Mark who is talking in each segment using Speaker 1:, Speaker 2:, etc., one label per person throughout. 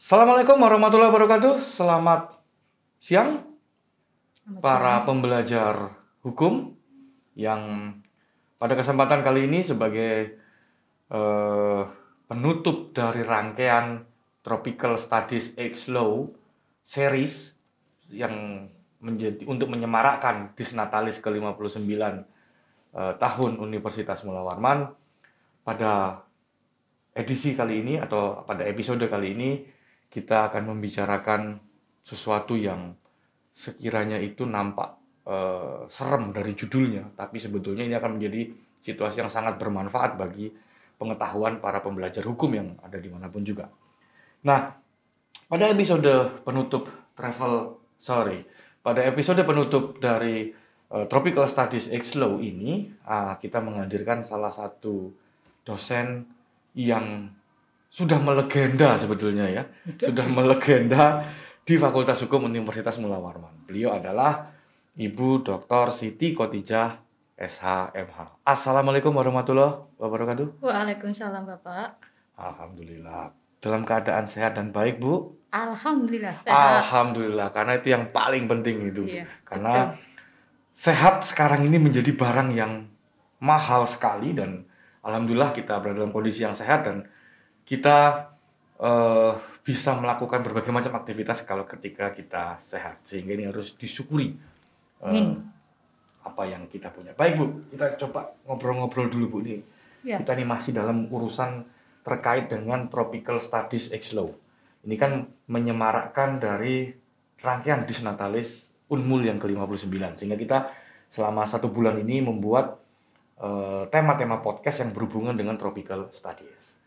Speaker 1: Assalamualaikum warahmatullahi wabarakatuh. Selamat siang
Speaker 2: Selamat
Speaker 1: para
Speaker 2: siang.
Speaker 1: pembelajar hukum yang pada kesempatan kali ini sebagai penutup dari rangkaian Tropical Studies X Law series yang untuk menyemarakkan Disnatalis ke-59 tahun Universitas Mula Warman. Pada edisi kali ini atau pada episode kali ini kita akan membicarakan sesuatu yang sekiranya itu nampak serem dari judulnya, tapi sebetulnya ini akan menjadi situasi yang sangat bermanfaat bagi pengetahuan para pembelajar hukum yang ada dimanapun juga. Nah, pada episode penutup dari Tropical Studies X Law ini, kita menghadirkan salah satu dosen yang sudah melegenda sebetulnya ya, sudah melegenda di Fakultas Hukum Universitas Mula Warman. Beliau adalah Ibu Dr. Siti Khotijah SH.MH. Assalamualaikum warahmatullahi wabarakatuh.
Speaker 2: Waalaikumsalam Bapak.
Speaker 1: Alhamdulillah. Dalam keadaan sehat dan baik, Bu?
Speaker 2: Alhamdulillah sehat.
Speaker 1: Alhamdulillah, karena itu yang paling penting itu.
Speaker 2: Iya,
Speaker 1: Karena
Speaker 2: betul.
Speaker 1: sehat sekarang ini menjadi barang yang mahal sekali dan alhamdulillah kita berada dalam kondisi yang sehat dan kita bisa melakukan berbagai macam aktivitas kalau ketika kita sehat, sehingga ini harus disyukuri apa yang kita punya. Baik Bu, kita coba ngobrol-ngobrol dulu Bu nih.
Speaker 2: Ya.
Speaker 1: Kita ini masih dalam urusan terkait dengan Tropical Studies X Law. Ini kan menyemarakkan dari rangkaian Disnatalis Unmul yang ke-59, sehingga kita selama 1 bulan ini membuat tema-tema podcast yang berhubungan dengan Tropical Studies,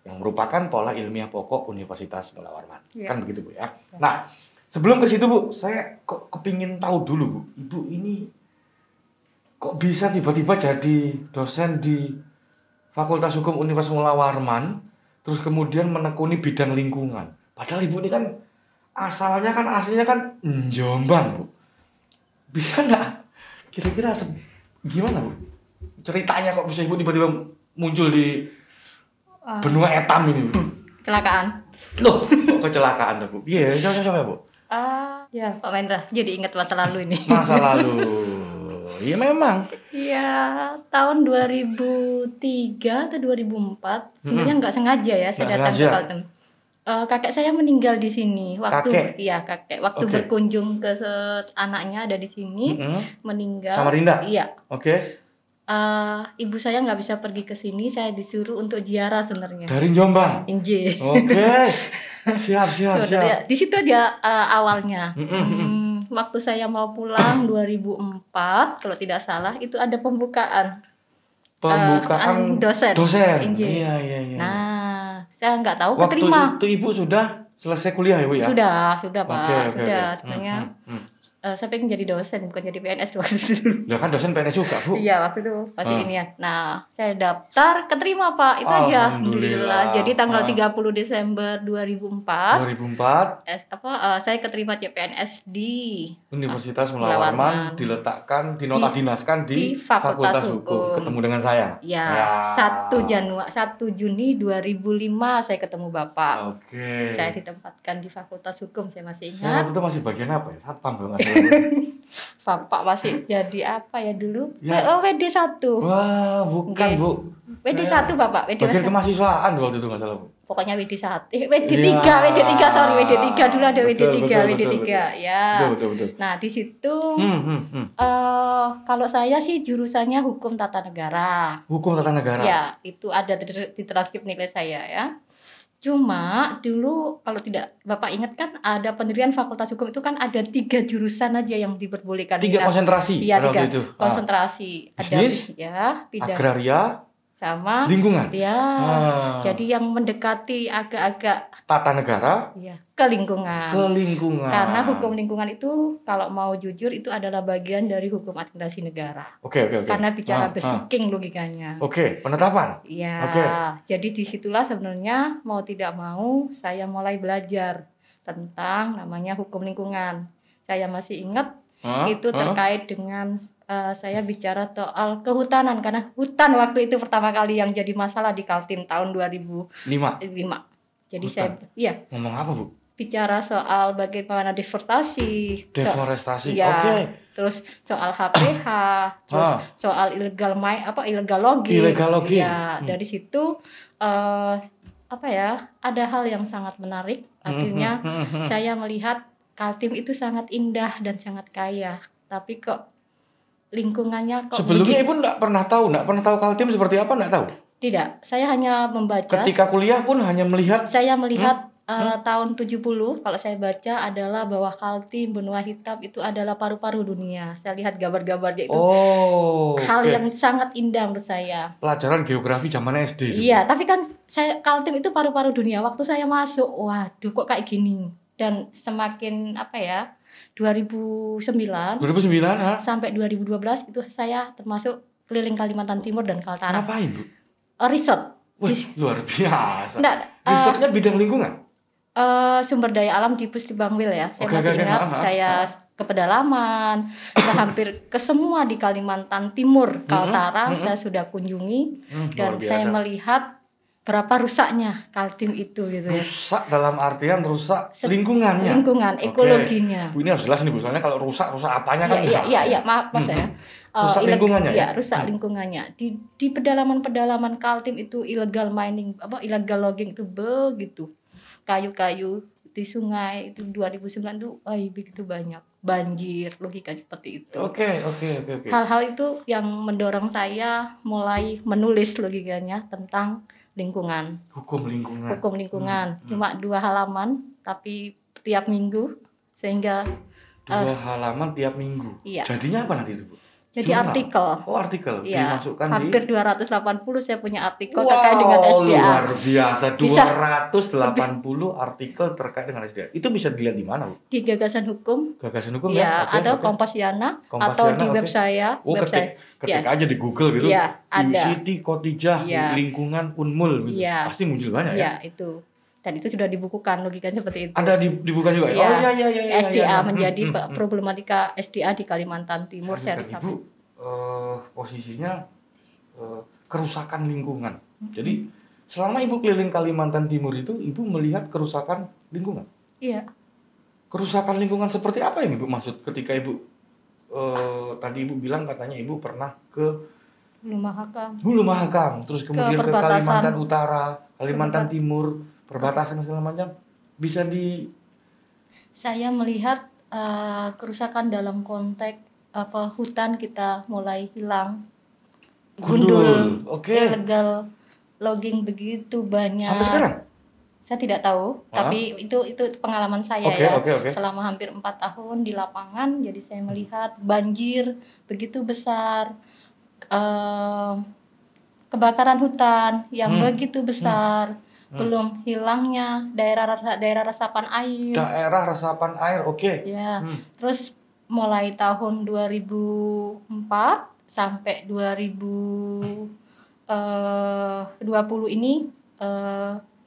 Speaker 1: yang merupakan pola ilmiah pokok Universitas Mula Warman.
Speaker 2: Ya.
Speaker 1: Kan begitu Bu ya. Nah, sebelum ke situ Bu, saya kok kepingin tahu dulu Bu, Ibu ini kok bisa tiba-tiba jadi dosen di Fakultas Hukum Universitas Mula Warman, terus kemudian menekuni bidang lingkungan. Padahal Ibu ini kan aslinya kan Jombang Bu. Bisa nggak kira-kira gimana Bu? Ceritanya kok bisa Ibu tiba-tiba muncul di benua etam ini Bu?
Speaker 2: Kecelakaan.
Speaker 1: Loh, kok kecelakaan tuh Bu? Iya, coba Bu.
Speaker 2: Ya Pak Mendra, jadi ingat masa lalu ini.
Speaker 1: Masa lalu. Iya memang.
Speaker 2: Iya, tahun 2003 atau 2004. Sebenarnya nggak sengaja ya saya datang ke Kalteng. Kakek saya meninggal di sini waktu kakek waktu berkunjung ke anaknya ada di sini, meninggal.
Speaker 1: Samarinda.
Speaker 2: Iya.
Speaker 1: Oke.
Speaker 2: Ibu saya nggak bisa pergi ke sini, saya disuruh untuk ziarah sebenarnya.
Speaker 1: Dari Jombang.
Speaker 2: Inje.
Speaker 1: Oke. Siap.
Speaker 2: Di situ dia awalnya. Waktu saya mau pulang 2004 kalau tidak salah itu ada pembukaan dosen. Inje.
Speaker 1: Iya.
Speaker 2: Nah, saya nggak tahu
Speaker 1: waktu
Speaker 2: keterima.
Speaker 1: Waktu itu Ibu sudah selesai kuliah ya Bu ya?
Speaker 2: Sudah Pak. Sudah. Sebenarnya saya pengen jadi dosen bukan jadi PNS waktu itu.
Speaker 1: Ya kan dosen PNS juga Bu?
Speaker 2: Iya waktu itu pasti ini ya. Nah saya daftar keterima Pak, itu aja. Alhamdulillah. Jadi tanggal 30 Desember 2004 saya keterima CPNS di
Speaker 1: Universitas Mula Warman, dinotadinaskan di Fakultas Hukum. Ketemu dengan saya.
Speaker 2: Ya. 1 Juni 2005 saya ketemu Bapak.
Speaker 1: Oke.
Speaker 2: Saya ditempatkan di Fakultas Hukum, saya masih ingat.
Speaker 1: Saya waktu itu masih bagian apa ya? Satpam kalau nggak salah.
Speaker 2: Bapak masih jadi apa ya dulu?
Speaker 1: Ya.
Speaker 2: WD1.
Speaker 1: Wah, bukan Bu.
Speaker 2: WD1 Bapak, WD1.
Speaker 1: Bagian kemahasiswaan waktu itu nggak salah Bu.
Speaker 2: Pokoknya WD1. WD3 sorry, WD3 dulu ada WD3 ya.
Speaker 1: Betul.
Speaker 2: Nah, di situ kalau saya sih jurusannya Hukum Tata Negara.
Speaker 1: Hukum Tata Negara.
Speaker 2: Ya, itu ada di transkrip nilai saya ya. Cuma dulu kalau tidak Bapak ingat kan ada pendirian Fakultas Hukum itu kan ada 3 jurusan aja yang diperbolehkan.
Speaker 1: 3 konsentrasi.
Speaker 2: Iya, 3
Speaker 1: itu.
Speaker 2: konsentrasi.
Speaker 1: Bisnis,
Speaker 2: ada
Speaker 1: agraria,
Speaker 2: sama
Speaker 1: lingkungan.
Speaker 2: Ya. Jadi yang mendekati agak-agak
Speaker 1: tata negara,
Speaker 2: ya, ke lingkungan. Karena hukum lingkungan itu kalau mau jujur itu adalah bagian dari hukum administrasi negara.
Speaker 1: Oke.
Speaker 2: Karena bicara basiking logikanya.
Speaker 1: Oke, penetapan.
Speaker 2: Iya. Jadi disitulah sebenarnya mau tidak mau saya mulai belajar tentang namanya hukum lingkungan. Saya masih ingat itu terkait dengan saya bicara soal kehutanan karena hutan waktu itu pertama kali yang jadi masalah di Kaltim tahun 2005. Jadi
Speaker 1: Hutan. Ngomong apa, Bu?
Speaker 2: Bicara soal bagaimana deforestasi.
Speaker 1: Deforestasi.
Speaker 2: Oke. Terus soal HPH, terus soal illegal logging.
Speaker 1: Illegal logging.
Speaker 2: Ya, dari situ ada hal yang sangat menarik. Akhirnya saya melihat Kaltim itu sangat indah dan sangat kaya. Tapi kok lingkungannya kok
Speaker 1: sebelumnya Ibu nggak pernah tahu Kaltim seperti apa, nggak tahu?
Speaker 2: Tidak, saya hanya membaca.
Speaker 1: Ketika kuliah pun hanya melihat.
Speaker 2: Saya melihat tahun 70 kalau saya baca adalah bahwa Kaltim benua hitam itu adalah paru-paru dunia. Saya lihat gambar-gambarnya itu. Hal yang sangat indah menurut saya.
Speaker 1: Pelajaran geografi zaman SD.
Speaker 2: Iya, tapi kan Kaltim itu paru-paru dunia. Waktu saya masuk, waduh kok kayak gini. Dan semakin 2009 sampai 2012 itu saya termasuk keliling Kalimantan Timur dan Kaltara.
Speaker 1: Ngapain, Bu?
Speaker 2: Resort.
Speaker 1: Wih, luar biasa. Resortnya bidang lingkungan?
Speaker 2: Sumber daya alam di Pusdibangwil ya. Saya masih ingat, saya ke pedalaman, saya hampir ke semua di Kalimantan Timur, Kaltara saya sudah kunjungi dan saya melihat berapa rusaknya Kaltim itu gitu ya.
Speaker 1: Rusak dalam artian rusak lingkungannya.
Speaker 2: Lingkungan, ekologinya.
Speaker 1: Bu, ini harus jelas nih Bu, soalnya kalau rusak apanya kan?
Speaker 2: Iya, maaf Mas ya.
Speaker 1: Rusak lingkungannya ya?
Speaker 2: Rusak lingkungannya. Di pedalaman-pedalaman Kaltim itu illegal mining, illegal logging itu begitu. Kayu-kayu di sungai itu 2009 tuh begitu banyak. Banjir, logika seperti itu.
Speaker 1: Oke.
Speaker 2: Hal-hal itu yang mendorong saya mulai menulis logikanya tentang lingkungan.
Speaker 1: Hukum lingkungan.
Speaker 2: Cuma 2 halaman tapi tiap minggu sehingga
Speaker 1: 2 halaman tiap minggu.
Speaker 2: Iya.
Speaker 1: Jadinya apa nanti itu, Bu?
Speaker 2: Jadi artikel.
Speaker 1: Artikel.
Speaker 2: Ya,
Speaker 1: dimasukkan
Speaker 2: hampir 280 saya punya artikel terkait dengan SDA.
Speaker 1: Luar biasa, 280 artikel terkait dengan SDA. Itu bisa dilihat di mana, Bu?
Speaker 2: Di Gagasan Hukum.
Speaker 1: Ya.
Speaker 2: Atau Kompasiana atau di web saya.
Speaker 1: Ketik aja di Google gitu.
Speaker 2: Iya, ada.
Speaker 1: Siti Khotijah lingkungan Unmul gitu.
Speaker 2: Iya.
Speaker 1: Pasti muncul banyak ya.
Speaker 2: Iya, itu. Dan itu sudah dibukukan logikanya seperti itu.
Speaker 1: Ada dibuka juga ya? Iya.
Speaker 2: SDA menjadi problematika SDA di Kalimantan Timur.
Speaker 1: Ibu posisinya kerusakan lingkungan. Jadi selama Ibu keliling Kalimantan Timur itu Ibu melihat kerusakan lingkungan?
Speaker 2: Iya.
Speaker 1: Kerusakan lingkungan seperti apa yang Ibu maksud ketika Ibu tadi Ibu bilang katanya Ibu pernah ke Hulu Mahakam, terus kemudian ke Kalimantan Utara, Kalimantan Timur, perbatasan segala macam.
Speaker 2: Saya melihat kerusakan dalam konteks hutan kita mulai hilang. Gundul. Illegal logging begitu banyak.
Speaker 1: Sampai sekarang?
Speaker 2: Saya tidak tahu, tapi itu pengalaman saya
Speaker 1: Okay.
Speaker 2: Selama hampir 4 tahun di lapangan, jadi saya melihat banjir begitu besar, kebakaran hutan yang begitu besar, belum hilangnya daerah resapan air.
Speaker 1: Daerah resapan air,
Speaker 2: Ya, terus mulai tahun 2004 sampai 2020 ini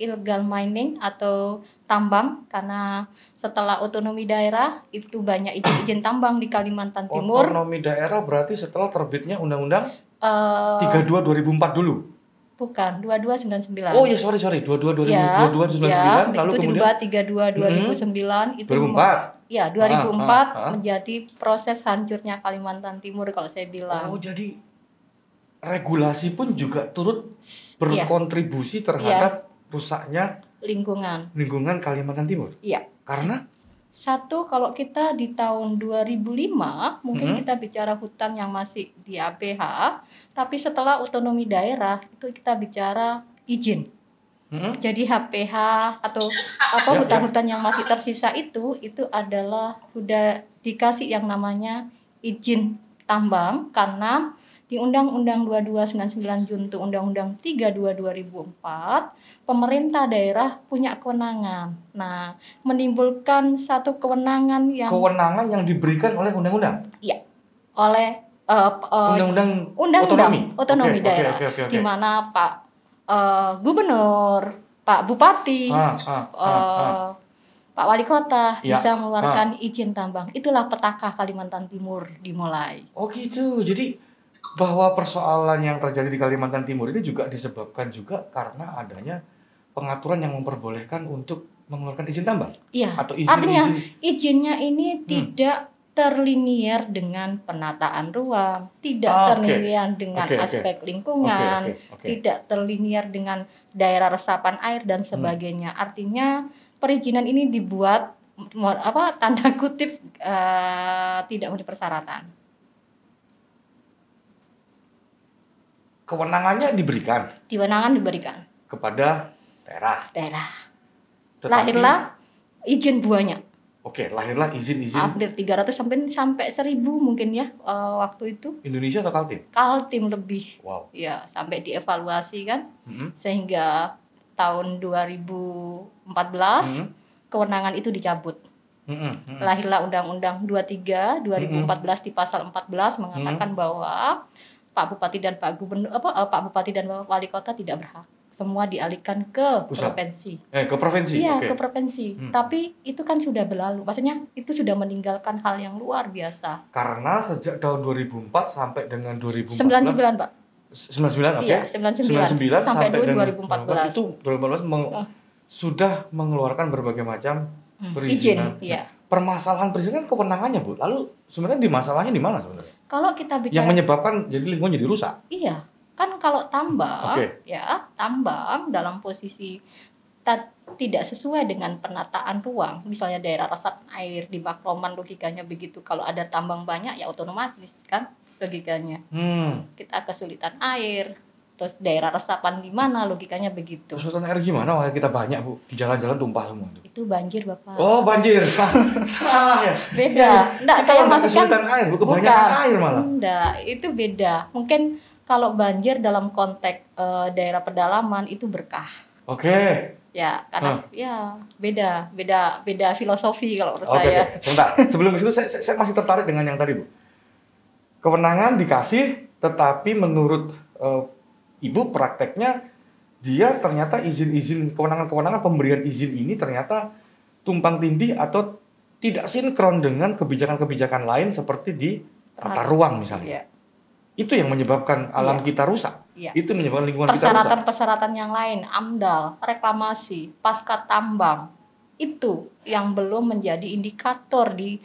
Speaker 2: illegal mining atau tambang, karena setelah otonomi daerah itu banyak izin tambang di Kalimantan Timur.
Speaker 1: Otonomi daerah berarti setelah terbitnya Undang-Undang 32 2004 dulu.
Speaker 2: Bukan, 2299.
Speaker 1: Oh ya, sorry. 22 2099 lalu kemudian
Speaker 2: dirubah 32 2009 itu
Speaker 1: 2004.
Speaker 2: Ya, 2004 menjadi proses hancurnya Kalimantan Timur kalau saya bilang.
Speaker 1: Oh, jadi regulasi pun juga turut berkontribusi terhadap rusaknya lingkungan Kalimantan Timur.
Speaker 2: Iya.
Speaker 1: Karena
Speaker 2: satu, kalau kita di tahun 2005 mungkin kita bicara hutan yang masih di APH, tapi setelah otonomi daerah itu kita bicara izin. Jadi HPH atau hutan-hutan yang masih tersisa itu adalah sudah dikasih yang namanya izin tambang, karena di Undang-Undang 2299 junto Undang-Undang 32 2004 pemerintah daerah punya kewenangan. Nah, menimbulkan satu kewenangan yang
Speaker 1: diberikan oleh undang-undang.
Speaker 2: Iya. Oleh
Speaker 1: undang-undang
Speaker 2: otonomi daerah.
Speaker 1: Okay.
Speaker 2: Di mana Pak Gubernur, Pak Bupati, Pak Wali Kota bisa mengeluarkan izin tambang. Itulah petaka Kalimantan Timur dimulai.
Speaker 1: Oh gitu. Jadi bahwa persoalan yang terjadi di Kalimantan Timur ini juga disebabkan juga karena adanya pengaturan yang memperbolehkan untuk mengeluarkan izin tambang?
Speaker 2: Iya.
Speaker 1: Atau
Speaker 2: Artinya
Speaker 1: izin-izin?
Speaker 2: izinnya ini tidak terlinier dengan penataan ruang, tidak
Speaker 1: Oke.
Speaker 2: terlinier dengan
Speaker 1: Oke, oke.
Speaker 2: aspek lingkungan,
Speaker 1: Oke.
Speaker 2: tidak terlinier dengan daerah resapan air dan sebagainya. Artinya perizinan ini dibuat tanda kutip tidak memenuhi persyaratan.
Speaker 1: Kewenangannya diberikan
Speaker 2: Kewenangan diberikan
Speaker 1: kepada daerah.
Speaker 2: Tetapi, lahirlah izin banyak.
Speaker 1: Oke, lahirlah izin-izin
Speaker 2: Hampir 300 sampai 1000 mungkin ya waktu itu.
Speaker 1: Indonesia atau Kaltim?
Speaker 2: Kaltim lebih.
Speaker 1: Wow.
Speaker 2: Ya, sampai dievaluasi kan. Sehingga tahun 2014 kewenangan itu dicabut. Lahirlah Undang-Undang 23 2014 di pasal 14 mengatakan bahwa Pak Bupati dan Pak Bupati dan Wali Kota tidak berhak. Semua dialihkan ke
Speaker 1: Pusat.
Speaker 2: provinsi.
Speaker 1: Ke provinsi.
Speaker 2: Iya,
Speaker 1: Oke.
Speaker 2: ke provinsi. Tapi itu kan sudah berlalu. Maksudnya itu sudah meninggalkan hal yang luar biasa.
Speaker 1: Karena sejak tahun 2004 sampai dengan 2014
Speaker 2: 99, Pak.
Speaker 1: 99, oke.
Speaker 2: Iya, 99 sampai
Speaker 1: dengan
Speaker 2: 2014.
Speaker 1: Itu 2014 sudah mengeluarkan berbagai macam perizinan.
Speaker 2: Izin, iya.
Speaker 1: Permasalahan perizinan kewenangannya, Bu. Lalu sebenarnya masalahnya di mana sebenarnya?
Speaker 2: Kalau kita bicara
Speaker 1: Yang menyebabkan jadi lingkungan jadi rusak.
Speaker 2: Iya, kan kalau tambang,
Speaker 1: Oke.
Speaker 2: ya tambang dalam posisi tidak sesuai dengan penataan ruang, misalnya daerah resapan air di Makroman logikanya begitu. Kalau ada tambang banyak ya otomatis kan logikanya. Kita kesulitan air. Terus daerah resapan di mana logikanya begitu.
Speaker 1: Kesulitan air gimana? Wah, kita banyak, Bu. Di jalan-jalan tumpah semua.
Speaker 2: Itu banjir, Bapak.
Speaker 1: Oh, banjir. Salah ya.
Speaker 2: Beda. Enggak, saya maksudkan
Speaker 1: kesulitan air, Bu. Kebanyakan air malah.
Speaker 2: Enggak, itu beda. Mungkin kalau banjir dalam konteks daerah pedalaman itu berkah.
Speaker 1: Oke.
Speaker 2: Ya, karena ya beda filosofi kalau menurut
Speaker 1: Oke.
Speaker 2: saya.
Speaker 1: Sebentar. Sebelum itu saya masih tertarik dengan yang tadi, Bu. Kewenangan dikasih, tetapi menurut Ibu prakteknya dia ternyata izin-izin kewenangan pemberian izin ini ternyata tumpang tindih atau tidak sinkron dengan kebijakan-kebijakan lain seperti di tata ruang misalnya.
Speaker 2: Iya.
Speaker 1: Itu yang menyebabkan alam kita rusak.
Speaker 2: Iya.
Speaker 1: Itu menyebabkan lingkungan kita rusak.
Speaker 2: Persyaratan-persyaratan yang lain, AMDAL, reklamasi, pasca tambang, itu yang belum menjadi indikator di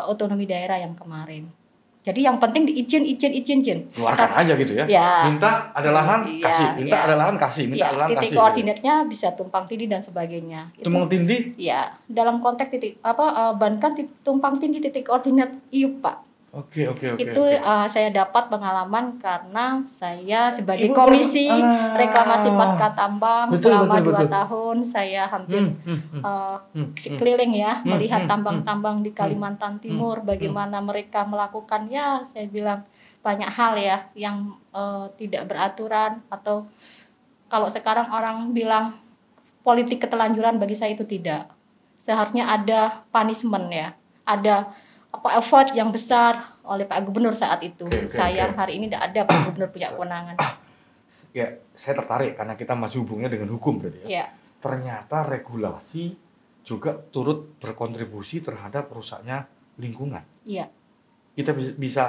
Speaker 2: otonomi daerah yang kemarin. Jadi yang penting di izin.
Speaker 1: Keluarkan aja gitu ya. Minta ada lahan, kasih. Minta ada lahan, kasih. Minta ada lahan, kasih.
Speaker 2: Titik koordinatnya bisa tumpang tindih dan sebagainya.
Speaker 1: Tumpang tindih?
Speaker 2: Ya, dalam konteks bahkan tumpang tindih titik koordinat IUP, Pak.
Speaker 1: Oke.
Speaker 2: Itu saya dapat pengalaman karena saya sebagai komisi reklamasi pasca tambang selama 2 tahun saya hampir keliling ya melihat tambang-tambang di Kalimantan Timur, bagaimana mereka melakukan saya bilang banyak hal ya yang tidak beraturan, atau kalau sekarang orang bilang politik ketelanjuran, bagi saya itu tidak. Seharusnya ada punishment ya, ada effort yang besar oleh Pak Gubernur saat itu. Sayang hari ini tidak ada Pak Gubernur punya kewenangan.
Speaker 1: Ya, saya tertarik karena kita masih hubungannya dengan hukum berarti ya.
Speaker 2: Ya.
Speaker 1: Ternyata regulasi juga turut berkontribusi terhadap rusaknya lingkungan.
Speaker 2: Iya.
Speaker 1: Kita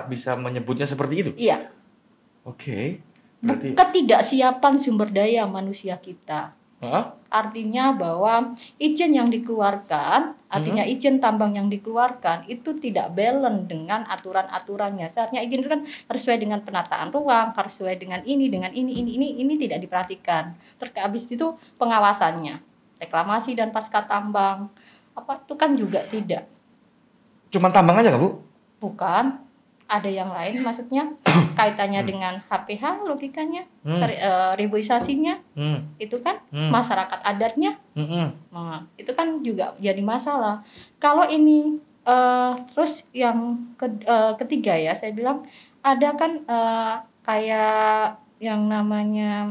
Speaker 1: bisa menyebutnya seperti itu.
Speaker 2: Iya.
Speaker 1: Oke. Berarti
Speaker 2: ketidaksiapan sumber daya manusia kita. Artinya bahwa izin yang dikeluarkan, artinya izin tambang yang dikeluarkan itu tidak balance dengan aturan-aturannya. Seharusnya izin itu kan harus sesuai dengan penataan ruang, harus sesuai dengan ini tidak diperhatikan. Terus habis itu pengawasannya, reklamasi dan pasca tambang, itu kan juga tidak.
Speaker 1: Cuman tambang aja nggak, Bu?
Speaker 2: Bukan. Ada yang lain, maksudnya kaitannya dengan HPH logikanya, ribuisasinya, itu kan masyarakat adatnya, nah, itu kan juga jadi masalah. Kalau ini terus yang ketiga ya, saya bilang ada kan kayak yang namanya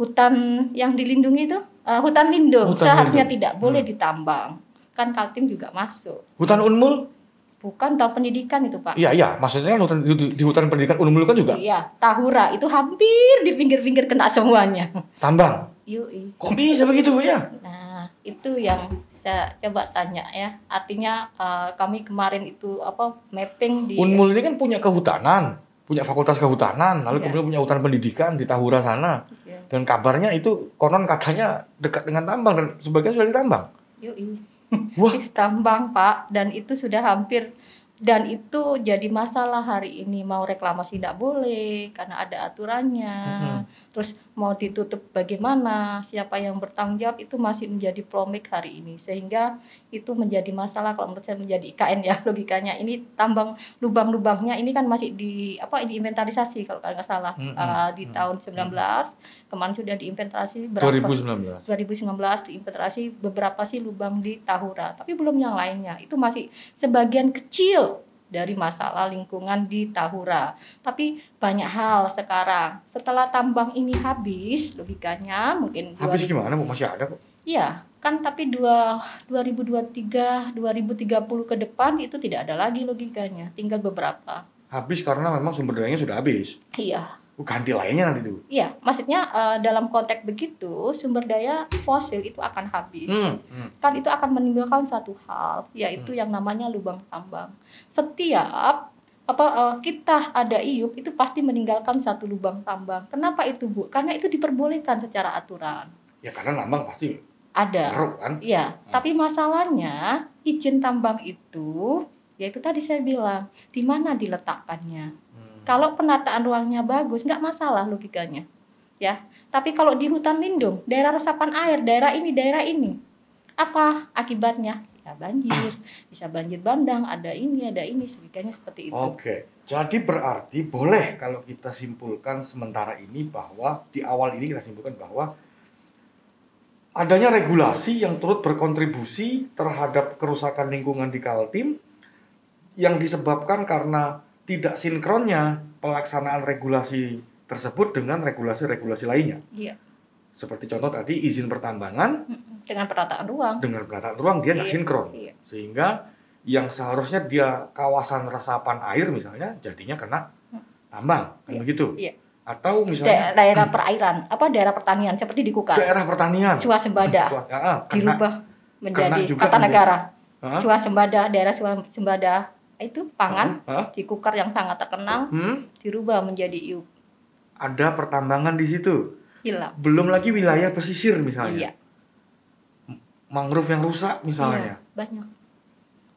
Speaker 2: hutan yang dilindungi itu, hutan lindung, seharusnya tidak boleh ditambang, kan Kaltim juga masuk.
Speaker 1: Hutan Unmul?
Speaker 2: Bukan, tahun pendidikan itu, Pak.
Speaker 1: Iya. Maksudnya kan di hutan pendidikan Unmul kan juga?
Speaker 2: Iya, Tahura itu hampir di pinggir-pinggir kena semuanya.
Speaker 1: Tambang?
Speaker 2: Yui.
Speaker 1: Kok bisa begitu, Bu ya?
Speaker 2: Nah, itu yang saya coba tanya ya. Artinya kami kemarin itu mapping di
Speaker 1: Unmul ini kan punya kehutanan, punya fakultas kehutanan, lalu kemudian punya hutan pendidikan di Tahura sana.
Speaker 2: Iya.
Speaker 1: Dan kabarnya itu konon katanya dekat dengan tambang dan sebagian sudah ditambang.
Speaker 2: Yoi.
Speaker 1: Wah.
Speaker 2: Tambang, Pak, dan itu sudah hampir, dan itu jadi masalah hari ini. Mau reklamasi tidak boleh karena ada aturannya. Terus mau ditutup bagaimana, siapa yang bertanggung jawab, itu masih menjadi polemik hari ini. Sehingga itu menjadi masalah kalau menurut saya, menjadi IKN ya logikanya. Ini tambang lubang-lubangnya ini kan masih diinventarisasi kalau nggak salah. Di tahun 19 kemarin sudah diinventarisasi berapa? 2019 diinventarisasi beberapa sih lubang di Tahura, tapi belum yang lainnya. Itu masih sebagian kecil dari masalah lingkungan di Tahura. Tapi banyak hal sekarang. Setelah tambang ini habis, logikanya mungkin
Speaker 1: habis gimana Bu? Masih ada kok.
Speaker 2: Iya, kan tapi 2023, 2030 ke depan itu tidak ada lagi logikanya. Tinggal beberapa.
Speaker 1: Habis karena memang sumber dayanya sudah habis.
Speaker 2: Iya.
Speaker 1: Ganti lainnya nanti tuh.
Speaker 2: Iya, maksudnya dalam konteks begitu sumber daya fosil itu akan habis. Kan itu akan menimbulkan satu hal, yaitu yang namanya lubang tambang. Setiap kita ada iup itu pasti meninggalkan satu lubang tambang. Kenapa itu, Bu? Karena itu diperbolehkan secara aturan.
Speaker 1: Ya karena nambang pasti
Speaker 2: ada.
Speaker 1: Kan?
Speaker 2: Iya, tapi masalahnya izin tambang itu, yaitu tadi saya bilang, di mana diletakkannya. Kalau penataan ruangnya bagus, nggak masalah logikanya, ya. Tapi kalau di hutan lindung, daerah resapan air, daerah ini, apa akibatnya? Ya banjir, bisa banjir bandang, ada ini, logikanya seperti itu.
Speaker 1: Oke, jadi berarti boleh kalau kita simpulkan sementara ini bahwa di awal ini kita simpulkan bahwa adanya regulasi yang turut berkontribusi terhadap kerusakan lingkungan di Kaltim yang disebabkan karena tidak sinkronnya pelaksanaan regulasi tersebut dengan regulasi-regulasi lainnya.
Speaker 2: Iya.
Speaker 1: Seperti contoh tadi izin pertambangan
Speaker 2: dengan penataan ruang.
Speaker 1: Dengan penataan ruang dia nggak sinkron.
Speaker 2: Iya.
Speaker 1: Sehingga yang seharusnya dia kawasan resapan air misalnya jadinya kena tambang, kan begitu.
Speaker 2: Iya.
Speaker 1: Atau misalnya
Speaker 2: daerah perairan, daerah pertanian seperti di Kukar.
Speaker 1: Daerah pertanian.
Speaker 2: Swasembada. Dirubah menjadi Kartanegara. Swasembada, daerah swasembada itu pangan di Kukar yang sangat terkenal dirubah menjadi iup.
Speaker 1: Ada pertambangan di situ.
Speaker 2: Hilang.
Speaker 1: Belum lagi wilayah pesisir misalnya.
Speaker 2: Iya.
Speaker 1: Mangrove yang rusak misalnya.
Speaker 2: Iya, banyak.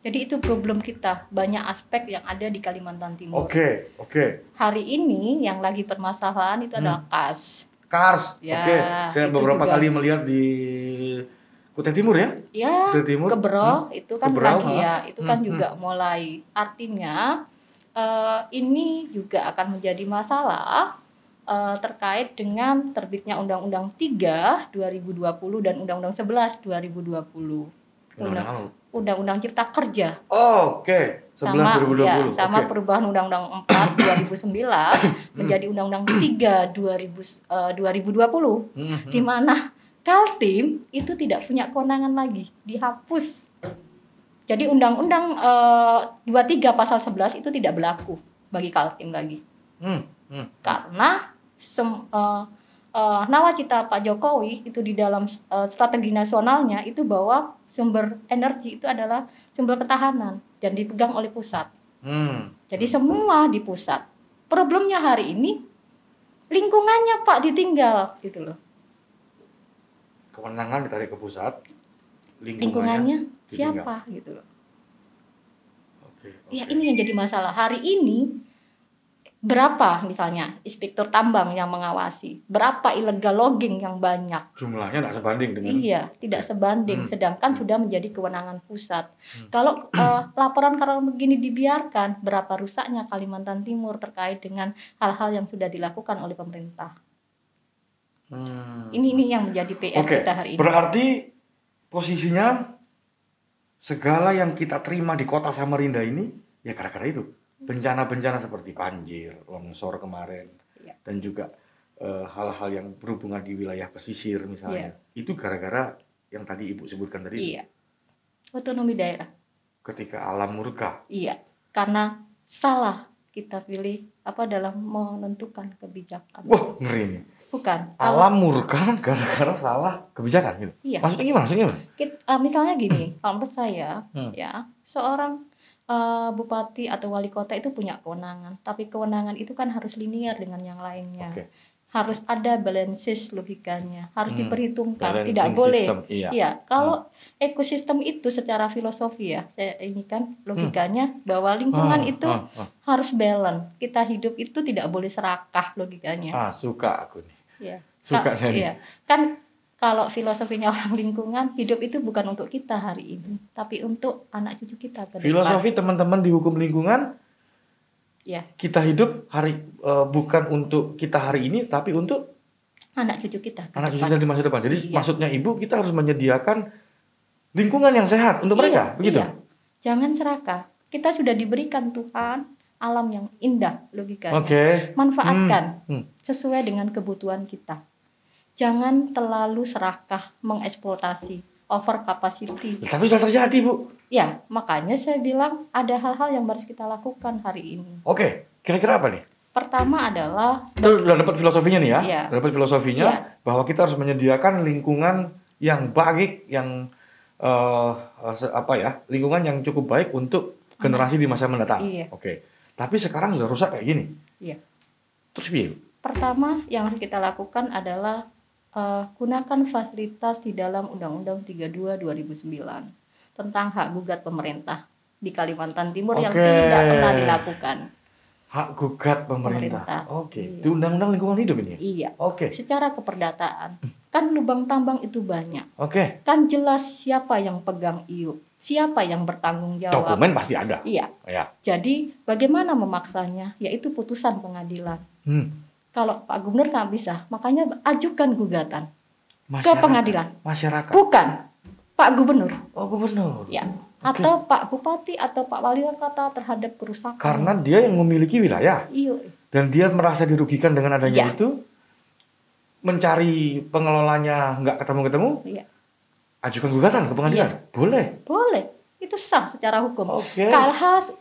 Speaker 2: Jadi itu problem kita, banyak aspek yang ada di Kalimantan Timur.
Speaker 1: Oke.
Speaker 2: Hari ini yang lagi permasalahan itu adalah KARS.
Speaker 1: Ya, saya beberapa kali melihat di Kutai Timur ya?
Speaker 2: Ya,
Speaker 1: Timur.
Speaker 2: Keberau itu kan lagi ya, itu kan juga mulai. Artinya ini juga akan menjadi masalah terkait dengan terbitnya Undang-Undang 3 2020 dan Undang-Undang 11 2020. Undang-Undang Cipta Kerja.
Speaker 1: Oke. 11 2020.
Speaker 2: Sama perubahan Undang-Undang 4 2009 menjadi Undang-Undang 3 2020. Di mana Kaltim itu tidak punya kewenangan lagi, dihapus. Jadi Undang-Undang 23 pasal 11 itu tidak berlaku bagi Kaltim lagi. Karena nawacita Pak Jokowi itu di dalam strategi nasionalnya itu bahwa sumber energi itu adalah sumber ketahanan dan dipegang oleh pusat. Jadi semua di pusat. Problemnya hari ini lingkungannya Pak ditinggal gitu loh.
Speaker 1: Kewenangan ditarik ke pusat,
Speaker 2: lingkungannya siapa gitu loh. Ya ini yang jadi masalah. Hari ini berapa misalnya inspektur tambang yang mengawasi, berapa illegal logging yang banyak.
Speaker 1: Jumlahnya tidak sebanding dengan.
Speaker 2: Iya, tidak sebanding. Sedangkan sudah menjadi kewenangan pusat. Kalau laporan kalau begini dibiarkan, berapa rusaknya Kalimantan Timur terkait dengan hal-hal yang sudah dilakukan oleh pemerintah. Ini yang menjadi PR kita hari ini.
Speaker 1: Berarti posisinya segala yang kita terima di kota Samarinda ini ya gara-gara itu. Bencana-bencana seperti banjir, longsor kemarin, dan juga hal-hal yang berhubungan di wilayah pesisir misalnya. Itu gara-gara yang tadi Ibu sebutkan tadi.
Speaker 2: Iya. Otonomi daerah.
Speaker 1: Ketika alam murka.
Speaker 2: Iya. Karena salah kita pilih dalam menentukan kebijakan.
Speaker 1: Wah, ngeri nih.
Speaker 2: Bukan.
Speaker 1: Alam murka gara-gara salah kebijakan gitu.
Speaker 2: Iya.
Speaker 1: Maksudnya gimana?
Speaker 2: Misalnya gini, kalau menurut saya, ya, seorang bupati atau wali kota itu punya kewenangan, tapi kewenangan itu kan harus linear dengan yang lainnya. harus ada balances logikanya, harus diperhitungkan,
Speaker 1: balancing
Speaker 2: tidak boleh.
Speaker 1: system, iya.
Speaker 2: Iya, kalau ekosistem itu secara filosofi ya, saya ini kan logikanya bahwa lingkungan itu harus balance. Kita hidup itu tidak boleh serakah logikanya.
Speaker 1: Suka aku nih.
Speaker 2: Iya.
Speaker 1: Suka saya.
Speaker 2: Iya. Kan kalau filosofinya orang lingkungan, hidup itu bukan untuk kita hari ini, tapi untuk anak cucu kita ke depan.
Speaker 1: Filosofi teman-teman di hukum lingkungan,
Speaker 2: ya.
Speaker 1: Kita hidup bukan untuk kita hari ini, tapi untuk
Speaker 2: anak cucu kita.
Speaker 1: Anak cucu kita di masa depan. Jadi maksudnya Ibu, kita harus menyediakan lingkungan yang sehat untuk mereka, begitu? Iya.
Speaker 2: Jangan serakah. Kita sudah diberikan Tuhan alam yang indah logikanya.
Speaker 1: Oke.
Speaker 2: Manfaatkan sesuai dengan kebutuhan kita. Jangan terlalu serakah mengeksploitasi, over capacity.
Speaker 1: Tapi sudah terjadi, Bu.
Speaker 2: Ya, makanya saya bilang ada hal-hal yang harus kita lakukan hari ini.
Speaker 1: Oke, kira-kira apa nih?
Speaker 2: Pertama adalah
Speaker 1: itu udah dapat filosofinya nih ya.
Speaker 2: Iya.
Speaker 1: Dapat filosofinya bahwa kita harus menyediakan lingkungan yang baik, yang lingkungan yang cukup baik untuk generasi di masa mendatang.
Speaker 2: Iya.
Speaker 1: Oke. Tapi sekarang sudah rusak kayak gini.
Speaker 2: Iya.
Speaker 1: Terus piye?
Speaker 2: Pertama yang harus kita lakukan adalah gunakan fasilitas di dalam Undang-Undang 32 2009 tentang hak gugat pemerintah di Kalimantan Timur yang tidak pernah dilakukan.
Speaker 1: Hak gugat pemerintah. Oke.
Speaker 2: Iya.
Speaker 1: Itu Undang-Undang Lingkungan Hidup ini?
Speaker 2: Iya.
Speaker 1: Oke.
Speaker 2: Secara keperdataan. Kan lubang tambang itu banyak.
Speaker 1: Oke.
Speaker 2: Kan jelas siapa yang pegang IUP, siapa yang bertanggung jawab.
Speaker 1: Dokumen pasti ada.
Speaker 2: Iya.
Speaker 1: Ya.
Speaker 2: Jadi bagaimana memaksanya? Yaitu putusan pengadilan. Kalau Pak Gubernur nggak bisa, makanya ajukan gugatan ke pengadilan.
Speaker 1: Masyarakat.
Speaker 2: Bukan Pak Gubernur.
Speaker 1: Oh, Gubernur.
Speaker 2: Ya. Atau Pak Bupati atau Pak Wali Kota terhadap kerusakan.
Speaker 1: Karena dia yang memiliki wilayah.
Speaker 2: Iya.
Speaker 1: Dan dia merasa dirugikan dengan adanya itu. Mencari pengelolanya nggak ketemu-ketemu.
Speaker 2: Iya.
Speaker 1: Ajukan gugatan ke pengadilan.
Speaker 2: Iya.
Speaker 1: Boleh.
Speaker 2: Boleh. Itu sah secara hukum.
Speaker 1: Oke.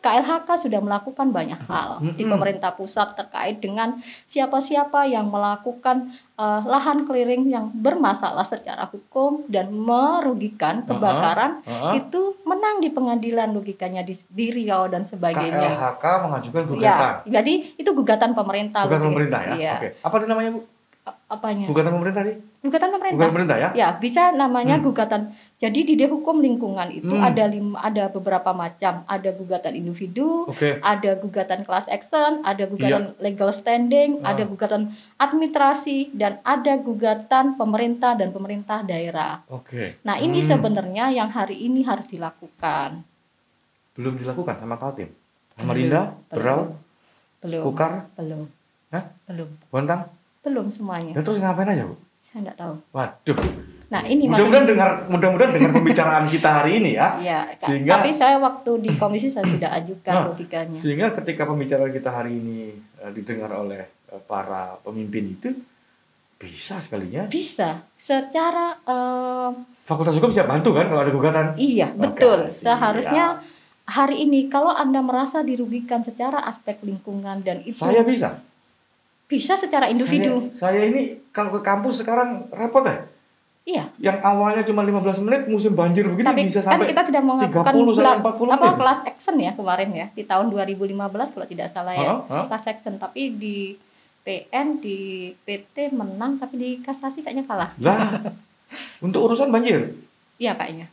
Speaker 2: KLHK sudah melakukan banyak hal di pemerintah pusat terkait dengan siapa-siapa yang melakukan lahan clearing yang bermasalah secara hukum dan merugikan kebakaran itu menang di pengadilan logikanya di Riau dan sebagainya.
Speaker 1: KLHK mengajukan gugatan.
Speaker 2: Ya, jadi itu gugatan pemerintah.
Speaker 1: Gugatan pemerintah ya.
Speaker 2: Iya.
Speaker 1: Oke. Apa itu namanya, Bu?
Speaker 2: Apanya?
Speaker 1: Gugatan pemerintah nih?
Speaker 2: Gugatan pemerintah.
Speaker 1: Gugatan pemerintah ya?
Speaker 2: Ya, bisa namanya gugatan. Jadi di hukum lingkungan itu ada beberapa macam. Ada gugatan individu, ada gugatan class action, ada gugatan legal standing, ada gugatan administrasi, dan ada gugatan pemerintah dan pemerintah daerah.
Speaker 1: Oke.
Speaker 2: Nah, ini sebenarnya yang hari ini harus dilakukan.
Speaker 1: Belum dilakukan sama Kaltim? Samarinda, Berau, Kukar?
Speaker 2: Belum.
Speaker 1: Hah?
Speaker 2: Belum.
Speaker 1: Bontang?
Speaker 2: Belum semuanya.
Speaker 1: Ya, terus ngapain aja, Bu?
Speaker 2: Saya nggak tahu.
Speaker 1: Waduh.
Speaker 2: Nah, ini
Speaker 1: mudah-mudahan dengar pembicaraan kita hari ini ya.
Speaker 2: Iya.
Speaker 1: Sehingga,
Speaker 2: tapi saya waktu di komisi saya sudah ajukan logikanya.
Speaker 1: Sehingga ketika pembicaraan kita hari ini didengar oleh para pemimpin itu bisa sekalinya.
Speaker 2: Bisa. Secara
Speaker 1: Fakultas Hukum siap bantu kan kalau ada gugatan?
Speaker 2: Iya, betul. Seharusnya hari ini kalau Anda merasa dirugikan secara aspek lingkungan dan itu
Speaker 1: saya bisa
Speaker 2: secara individu.
Speaker 1: Saya ini kalau ke kampus sekarang repot ya?
Speaker 2: Iya.
Speaker 1: Yang awalnya cuma 15 menit musim banjir begini
Speaker 2: tapi
Speaker 1: bisa
Speaker 2: kan
Speaker 1: sampai
Speaker 2: kita sudah melakukan
Speaker 1: 30 sampai 40 menit.
Speaker 2: Class action ya kemarin ya di tahun 2015 kalau tidak salah ya. Class action, tapi di PN di PT menang tapi di kasasi kayaknya kalah.
Speaker 1: Lah. Untuk urusan banjir.
Speaker 2: Iya kayaknya.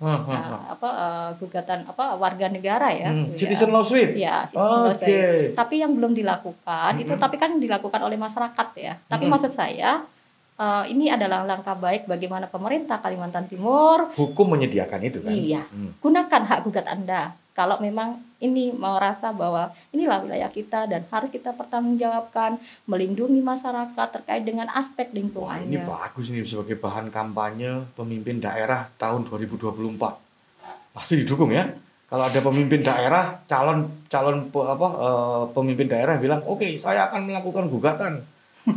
Speaker 2: Gugatan warga negara ya.
Speaker 1: Citizen lawsuit.
Speaker 2: Iya, citizen lawsuit. Tapi yang belum dilakukan itu tapi kan dilakukan oleh masyarakat ya. Tapi maksud saya ini adalah langkah baik bagaimana pemerintah Kalimantan Timur
Speaker 1: hukum menyediakan itu kan.
Speaker 2: Iya. Gunakan hak gugat Anda. Kalau memang ini merasa bahwa inilah wilayah kita dan harus kita pertanggungjawabkan, melindungi masyarakat terkait dengan aspek lingkungannya.
Speaker 1: Ini bagus nih sebagai bahan kampanye pemimpin daerah tahun 2024. Pasti didukung ya. Kalau ada pemimpin daerah, calon pemimpin daerah bilang, "Oke, saya akan melakukan gugatan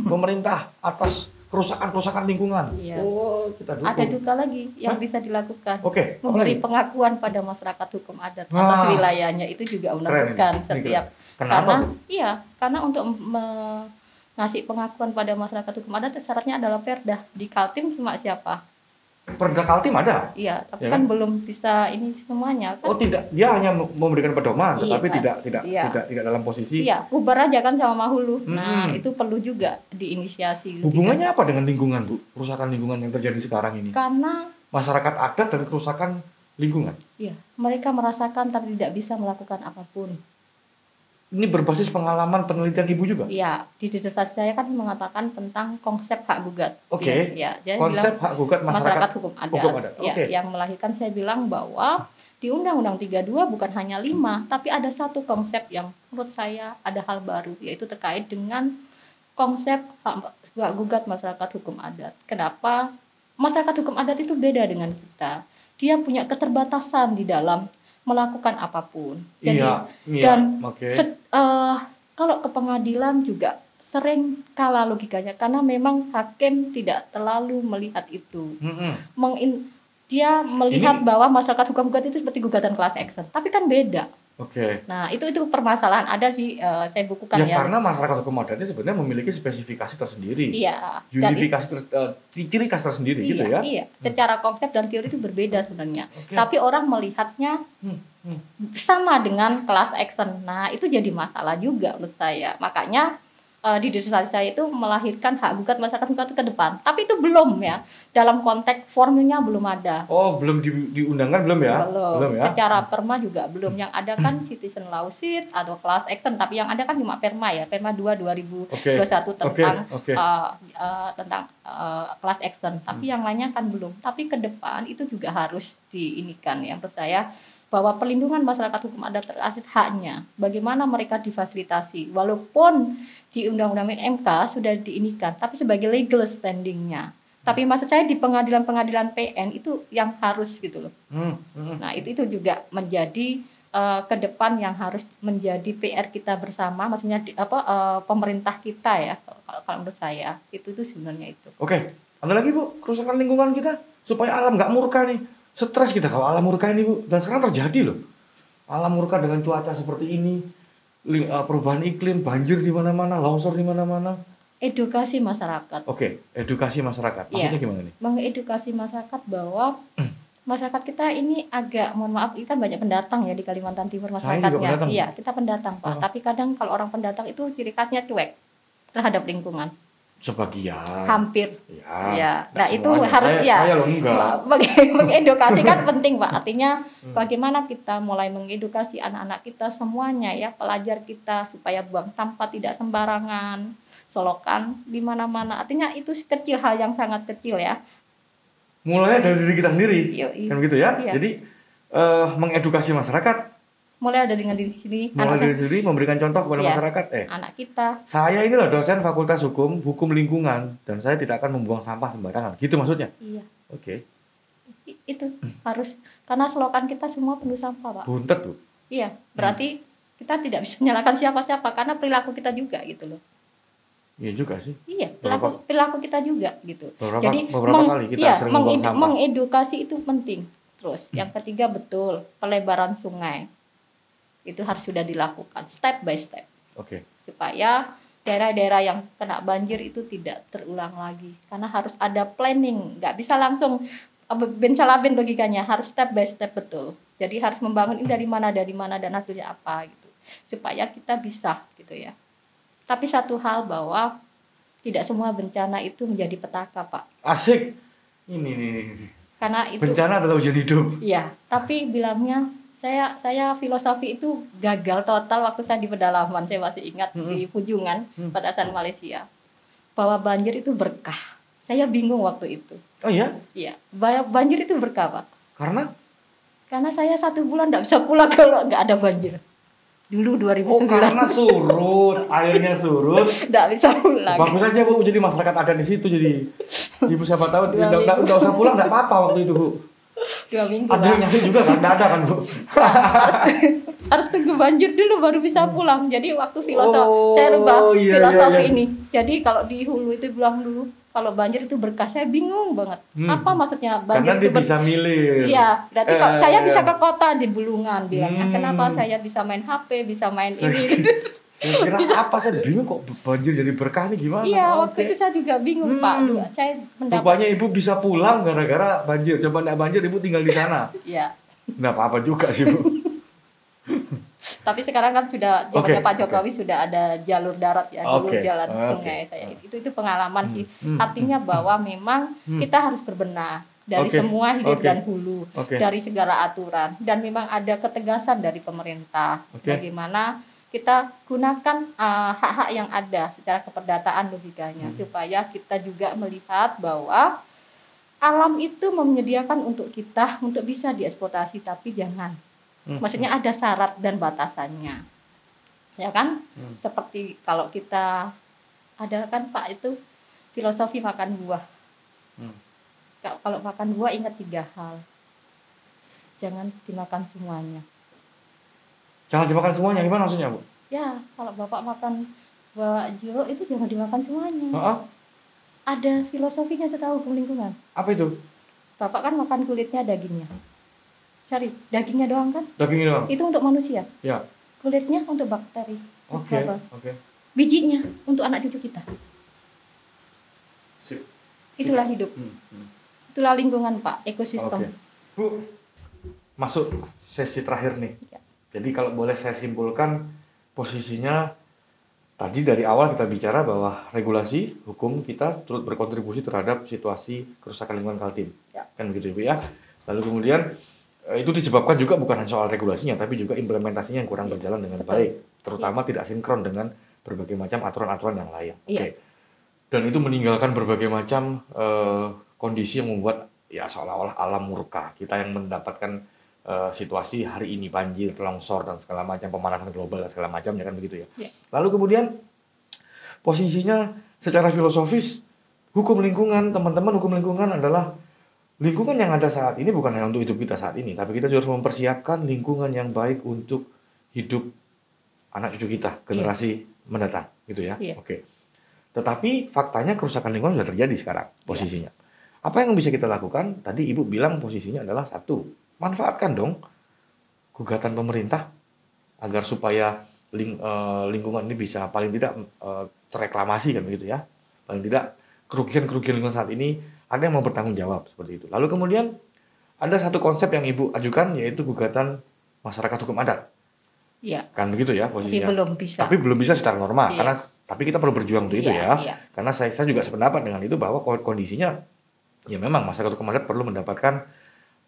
Speaker 1: pemerintah atas kerusakan lingkungan."
Speaker 2: Iya.
Speaker 1: Oh, kita dukung.
Speaker 2: Ada duka lagi yang bisa dilakukan.
Speaker 1: Memberi
Speaker 2: memberi pengakuan pada masyarakat hukum adat atas wilayahnya itu juga menentukan setiap. Karena untuk ngasih pengakuan pada masyarakat hukum adat syaratnya adalah perda. Di Kaltim cuma siapa?
Speaker 1: Perda Kaltim ada?
Speaker 2: Iya, tapi
Speaker 1: Ya
Speaker 2: kan
Speaker 1: kan?
Speaker 2: belum bisa ini semuanya kan.
Speaker 1: Oh tidak, dia hanya memberikan pedoman,
Speaker 2: Iya,
Speaker 1: tetapi
Speaker 2: iya.
Speaker 1: tidak dalam posisi.
Speaker 2: Iya, bubar aja kan sama Mahulu. Nah,
Speaker 1: Mm-mm.
Speaker 2: itu perlu juga diinisiasi lebih
Speaker 1: Hubungannya apa dengan lingkungan, Bu? Kerusakan lingkungan yang terjadi sekarang ini?
Speaker 2: karena
Speaker 1: Masyarakat adat dan kerusakan lingkungan.
Speaker 2: ya, mereka merasakan tapi tidak bisa melakukan apapun.
Speaker 1: Ini berbasis pengalaman penelitian Ibu juga?
Speaker 2: Ya, di disertasi saya kan mengatakan tentang konsep hak gugat.
Speaker 1: Oke.
Speaker 2: Ya, jadi
Speaker 1: Konsep
Speaker 2: bilang
Speaker 1: hak gugat
Speaker 2: masyarakat
Speaker 1: masyarakat
Speaker 2: hukum adat.
Speaker 1: hukum adat.
Speaker 2: Ya,
Speaker 1: Oke.
Speaker 2: yang melahirkan saya bilang bahwa di Undang-Undang 32 bukan hanya 5, tapi ada satu konsep yang menurut saya ada hal baru, yaitu terkait dengan konsep hak gugat masyarakat hukum adat. Kenapa? Masyarakat hukum adat itu beda dengan kita. Dia punya keterbatasan di dalam melakukan apapun. Jadi dan
Speaker 1: oke.
Speaker 2: kalau ke pengadilan juga sering kalah logikanya karena memang hakim tidak terlalu melihat itu. Dia melihat bahwa masyarakat hukum gugat itu seperti gugatan class action, tapi kan beda.
Speaker 1: Oke.
Speaker 2: Nah, itu permasalahan ada di saya bukukan ya.
Speaker 1: Karena masyarakat hukum adat itu sebenarnya memiliki spesifikasi tersendiri.
Speaker 2: Iya.
Speaker 1: Unifikasi ciri khas tersendiri gitu ya.
Speaker 2: Iya, secara konsep dan teori itu berbeda sebenarnya.
Speaker 1: Oke.
Speaker 2: Tapi orang melihatnya sama dengan class action. Nah, itu jadi masalah juga menurut saya. Makanya di disertasi saya itu melahirkan hak gugat masyarakat hukum adat ke depan. Tapi itu belum ya. Dalam konteks formilnya belum ada.
Speaker 1: Oh, belum diundangkan belum ya?
Speaker 2: Belum
Speaker 1: ya.
Speaker 2: Secara perma juga belum. Yang ada kan citizen lawsuit atau class action, tapi yang ada kan cuma perma ya, perma 2 2021 tentang class action. Tapi yang lainnya kan belum. Tapi ke depan itu juga harus diinikan ya menurut saya, bahwa perlindungan masyarakat hukum adat terkait haknya, bagaimana mereka difasilitasi, walaupun di Undang-Undang MK sudah diinikan, tapi sebagai legal standingnya. Tapi maksud saya di pengadilan-pengadilan PN itu yang harus gitu loh. Nah itu juga menjadi ke depan yang harus menjadi PR kita bersama, maksudnya pemerintah kita ya, kalau menurut saya itu sebenarnya itu.
Speaker 1: Oke, ada lagi Bu, kerusakan lingkungan kita supaya alam nggak murka nih. Stres kita kalau alam murka ini Bu, dan sekarang terjadi loh. Alam murka dengan cuaca seperti ini, perubahan iklim, banjir di mana-mana, longsor di mana-mana.
Speaker 2: Edukasi masyarakat.
Speaker 1: Oke, edukasi masyarakat. Maksudnya gimana nih?
Speaker 2: Mengedukasi masyarakat bahwa masyarakat kita ini agak, mohon maaf, ini kan banyak pendatang ya di Kalimantan Timur masyarakatnya. Iya, kita pendatang Pak. Tapi kadang kalau orang pendatang itu ciri khasnya cuek terhadap lingkungan.
Speaker 1: Sebagian.
Speaker 2: Hampir.
Speaker 1: Ya.
Speaker 2: Nah itu harus
Speaker 1: saya loh enggak.
Speaker 2: Mengedukasi kan penting Pak. Artinya bagaimana kita mulai mengedukasi anak-anak kita semuanya ya, pelajar kita, supaya buang sampah tidak sembarangan, solokan di mana-mana. Artinya itu kecil, hal yang sangat kecil ya.
Speaker 1: Mulai dari diri kita sendiri. Kan gitu ya.
Speaker 2: Iya.
Speaker 1: Jadi mengedukasi masyarakat.
Speaker 2: Mulai ada dengan diri sendiri.
Speaker 1: Mulai dari sendiri memberikan contoh kepada masyarakat.
Speaker 2: Anak kita.
Speaker 1: Saya ini loh dosen Fakultas Hukum Lingkungan, dan saya tidak akan membuang sampah sembarangan. Gitu maksudnya?
Speaker 2: Iya.
Speaker 1: Oke.
Speaker 2: Itu harus, karena selokan kita semua penuh sampah Pak.
Speaker 1: Buntet Bu.
Speaker 2: Iya, berarti kita tidak bisa menyalahkan siapa-siapa karena perilaku kita juga gitu loh.
Speaker 1: Iya juga sih.
Speaker 2: Iya, perilaku kita juga gitu.
Speaker 1: Jadi beberapa kali kita sering membuang sampah.
Speaker 2: Mengedukasi itu penting. Terus yang ketiga betul, pelebaran sungai. Itu harus sudah dilakukan step by step.
Speaker 1: Oke.
Speaker 2: Supaya daerah-daerah yang kena banjir itu tidak terulang lagi. Karena harus ada planning, nggak bisa langsung ben logikanya, harus step by step betul. Jadi harus membangun ini dari mana dan hasilnya apa gitu. Supaya kita bisa gitu ya. Tapi satu hal bahwa tidak semua bencana itu menjadi petaka, Pak.
Speaker 1: Asik. Ini.
Speaker 2: Karena itu
Speaker 1: bencana adalah ujian hidup.
Speaker 2: Iya, tapi bilangnya saya filosofi itu gagal total waktu saya di pedalaman. Saya masih ingat di Pujungan, batasan Malaysia. Bahwa banjir itu berkah. Saya bingung waktu itu.
Speaker 1: Oh iya?
Speaker 2: Iya, banjir itu berkah, Pak. Karena saya 1 bulan nggak bisa pulang kalau nggak ada banjir. Dulu 2009.
Speaker 1: Oh, karena surut, airnya surut.
Speaker 2: Nggak bisa pulang.
Speaker 1: Bagus aja Bu, jadi masyarakat ada di situ, jadi Ibu siapa tahu nggak usah pulang, nggak apa-apa waktu itu Bu.
Speaker 2: 2 minggu.
Speaker 1: Ada yang nyari juga kan? Nggak ada kan Bu?
Speaker 2: Harus tunggu banjir dulu baru bisa pulang. Jadi waktu saya rubah filosofi ini. Jadi kalau di hulu itu bilang dulu, kalau banjir itu berkah, saya bingung banget. Apa maksudnya banjir?
Speaker 1: Karena dia bisa milir.
Speaker 2: Iya, berarti kalau saya bisa ke kota di Bulungan bilangnya. Kenapa saya bisa main HP, bisa main ini?
Speaker 1: Saya kira apa, saya bingung kok banjir jadi berkah nih gimana?
Speaker 2: Iya, waktu itu saya juga bingung Pak. Saya
Speaker 1: Rupanya ibu bisa pulang gara-gara banjir. Coba nggak banjir ibu tinggal di sana.
Speaker 2: Iya.
Speaker 1: Nggak apa-apa juga sih Bu.
Speaker 2: Tapi sekarang kan sudah zamannya Pak Jokowi sudah ada jalur darat ya, dulu jalan sungai saya. Itu pengalaman sih. Artinya bahwa memang kita harus berbenah dari semua hilir dan hulu, dari segala aturan, dan memang ada ketegasan dari pemerintah. Bagaimana kita gunakan hak-hak yang ada secara keperdataan logikanya, supaya kita juga melihat bahwa alam itu menyediakan untuk kita untuk bisa dieksploitasi, tapi jangan. Maksudnya ada syarat dan batasannya, ya kan? Seperti kalau kita ada kan Pak itu filosofi makan buah. Kalau makan buah ingat 3 hal, jangan dimakan semuanya.
Speaker 1: Jangan dimakan semuanya, gimana maksudnya Bu?
Speaker 2: Ya, kalau Bapak makan buah jeruk itu jangan dimakan semuanya. Ada filosofinya setahu hukum lingkungan.
Speaker 1: Apa itu?
Speaker 2: Bapak kan makan kulitnya, dagingnya. Sorry, dagingnya doang kan?
Speaker 1: Dagingnya doang?
Speaker 2: Itu untuk manusia.
Speaker 1: Ya.
Speaker 2: Kulitnya untuk bakteri.
Speaker 1: Oke.
Speaker 2: Bijinya untuk anak cucu kita.
Speaker 1: Sip.
Speaker 2: Itulah hidup. Itulah lingkungan Pak, ekosistem.
Speaker 1: Bu, masuk sesi terakhir nih. Ya. Jadi kalau boleh saya simpulkan, posisinya tadi dari awal kita bicara bahwa regulasi hukum kita turut berkontribusi terhadap situasi kerusakan lingkungan Kaltim. Ya. Kan begitu Bu ya. Lalu kemudian itu disebabkan juga bukan hanya soal regulasinya, tapi juga implementasinya yang kurang berjalan dengan baik, terutama tidak sinkron dengan berbagai macam aturan-aturan yang lain. Oke. Dan itu meninggalkan berbagai macam kondisi yang membuat ya seolah-olah alam murka. Kita yang mendapatkan situasi hari ini banjir, longsor dan segala macam, pemanasan global dan segala macam, ya kan begitu ya. Lalu kemudian posisinya secara filosofis hukum lingkungan, teman-teman, hukum lingkungan adalah lingkungan yang ada saat ini bukan hanya untuk hidup kita saat ini, tapi kita juga harus mempersiapkan lingkungan yang baik untuk hidup anak cucu kita, generasi mendatang, gitu ya. Oke. Tetapi faktanya kerusakan lingkungan sudah terjadi sekarang posisinya. Apa yang bisa kita lakukan? Tadi Ibu bilang posisinya adalah satu, manfaatkan dong gugatan pemerintah agar supaya lingkungan ini bisa paling tidak tereklamasi kan begitu ya. Paling tidak kerugian lingkungan saat ini ada yang mau bertanggung jawab seperti itu. Lalu kemudian ada satu konsep yang Ibu ajukan yaitu gugatan masyarakat hukum adat. Iya. Kan begitu ya posisinya. Tapi belum bisa secara normal tapi kita perlu berjuang untuk itu ya. Karena saya juga sependapat dengan itu bahwa kondisinya ya memang masyarakat hukum adat perlu mendapatkan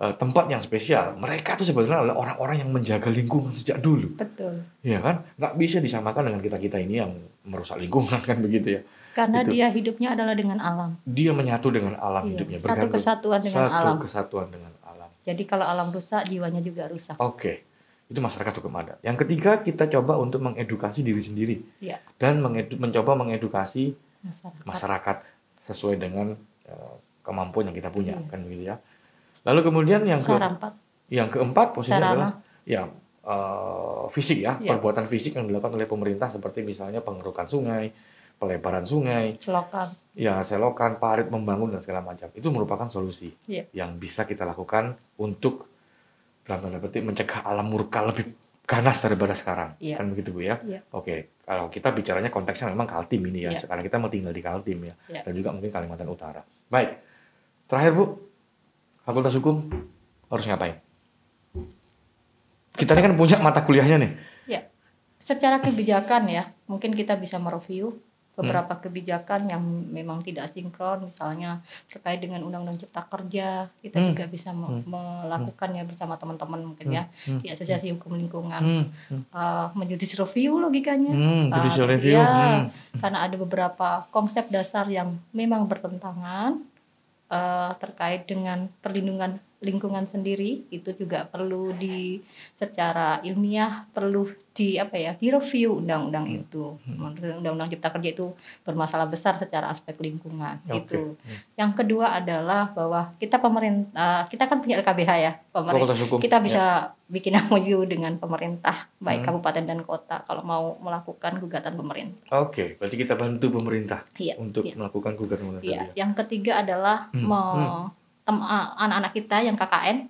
Speaker 1: tempat yang spesial. Mereka itu sebenarnya adalah orang-orang yang menjaga lingkungan sejak dulu.
Speaker 2: Betul.
Speaker 1: Iya kan? Nggak bisa disamakan dengan kita-kita ini yang merusak lingkungan kan begitu ya.
Speaker 2: Karena dia hidupnya adalah dengan alam.
Speaker 1: Dia menyatu dengan alam hidupnya.
Speaker 2: Satu kesatuan dengan alam.
Speaker 1: Satu kesatuan dengan alam.
Speaker 2: Jadi kalau alam rusak, jiwanya juga rusak.
Speaker 1: Oke. Itu masyarakat hukum adat. Yang ketiga, kita coba untuk mengedukasi diri sendiri. Ya. Dan mencoba mengedukasi masyarakat sesuai dengan kemampuan yang kita punya. Kan begitu ya. Lalu kemudian yang keempat posisinya adalah fisik ya, perbuatan fisik yang dilakukan oleh pemerintah seperti misalnya pengerukan sungai, pelebaran sungai, selokan, parit membangun dan segala macam. Itu merupakan solusi yang bisa kita lakukan untuk dalam tanda petik mencegah alam murka lebih ganas daripada sekarang. Kan begitu Bu ya. Oke, kalau kita bicaranya konteksnya memang Kaltim ini ya. Sekarang kita mau tinggal di Kaltim ya. Dan juga mungkin Kalimantan Utara. Baik. Terakhir Bu, Fakultas Hukum harus ngapain? Kita ini kan punya mata kuliahnya nih. Ya,
Speaker 2: secara kebijakan ya, mungkin kita bisa mereview beberapa kebijakan yang memang tidak sinkron, misalnya terkait dengan Undang-Undang Cipta Kerja, kita juga bisa melakukannya bersama teman-teman mungkin ya di Asosiasi Hukum Lingkungan, menjudicial review logikanya.
Speaker 1: Judicial review.
Speaker 2: Karena ada beberapa konsep dasar yang memang bertentangan. Terkait dengan perlindungan lingkungan sendiri itu juga perlu secara ilmiah perlu direview undang-undang itu. Undang-undang Cipta Kerja itu bermasalah besar secara aspek lingkungan itu. Yang kedua adalah bahwa kita pemerintah, kita kan punya LKBH ya, kita bisa bikin MOU dengan pemerintah baik kabupaten dan kota kalau mau melakukan gugatan pemerintah.
Speaker 1: Oke, berarti kita bantu pemerintah untuk melakukan gugatan pemerintah.
Speaker 2: Yang ketiga adalah anak-anak kita yang KKN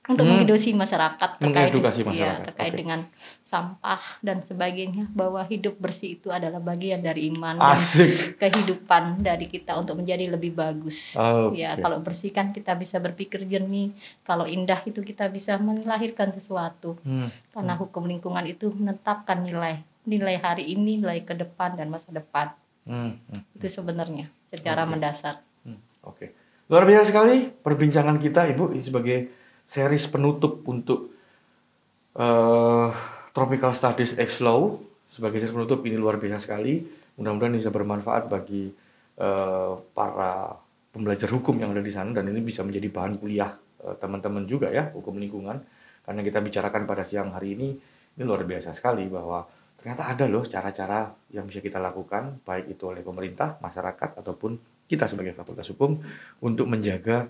Speaker 2: untuk mengedukasi masyarakat terkait
Speaker 1: Oke.
Speaker 2: dengan sampah dan sebagainya, bahwa hidup bersih itu adalah bagian dari iman
Speaker 1: Asik.
Speaker 2: dan kehidupan dari kita untuk menjadi lebih bagus.
Speaker 1: Okay.
Speaker 2: Ya, kalau bersih kan kita bisa berpikir jernih, kalau indah itu kita bisa melahirkan sesuatu. Karena hukum lingkungan itu menetapkan nilai hari ini, nilai ke depan dan masa depan. Itu sebenarnya secara mendasar.
Speaker 1: Oke. Luar biasa sekali perbincangan kita, Ibu, sebagai series penutup untuk Tropical Studies X-Law. Sebagai series penutup ini luar biasa sekali. Mudah-mudahan bisa bermanfaat bagi para pembelajar hukum yang ada di sana, dan ini bisa menjadi bahan kuliah teman-teman juga ya, hukum lingkungan. Karena kita bicarakan pada siang hari ini luar biasa sekali bahwa ternyata ada loh cara-cara yang bisa kita lakukan, baik itu oleh pemerintah, masyarakat, ataupun kita sebagai Fakultas Hukum, untuk menjaga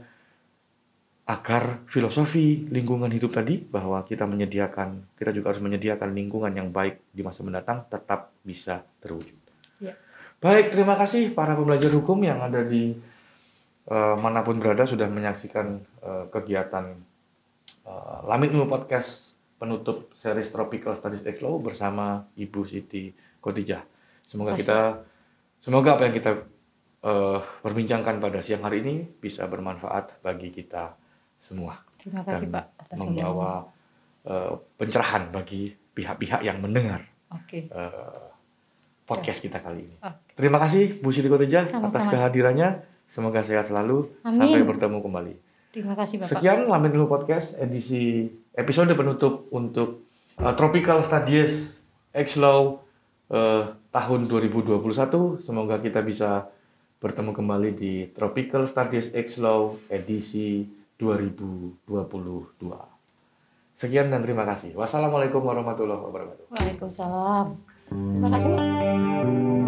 Speaker 1: agar filosofi lingkungan hidup tadi, bahwa kita juga harus menyediakan lingkungan yang baik di masa mendatang, tetap bisa terwujud.
Speaker 2: Ya.
Speaker 1: Baik, terima kasih para pembelajar hukum yang ada di manapun berada sudah menyaksikan kegiatan Lamit Ilmu Podcast penutup series Tropical Studies X-Law bersama Ibu Siti Khotijah. Semoga apa yang kita perbincangkan pada siang hari ini bisa bermanfaat bagi kita semua.
Speaker 2: Terima kasih, Pak, atas
Speaker 1: membawa pencerahan bagi pihak-pihak yang mendengar podcast kita kali ini. Terima kasih Bu Siti Khotijah atas kehadirannya. Semoga sehat selalu.
Speaker 2: Amin.
Speaker 1: Sampai bertemu kembali.
Speaker 2: Terima kasih, Bapak.
Speaker 1: Sekian Lamit Ilmu Podcast episode penutup untuk Tropical Studies X-Law tahun 2021. Semoga kita bisa bertemu kembali di Tropical Studies X-Law edisi 2022. Sekian dan terima kasih. Wassalamualaikum warahmatullahi wabarakatuh.
Speaker 2: Waalaikumsalam. Terima kasih, Pak.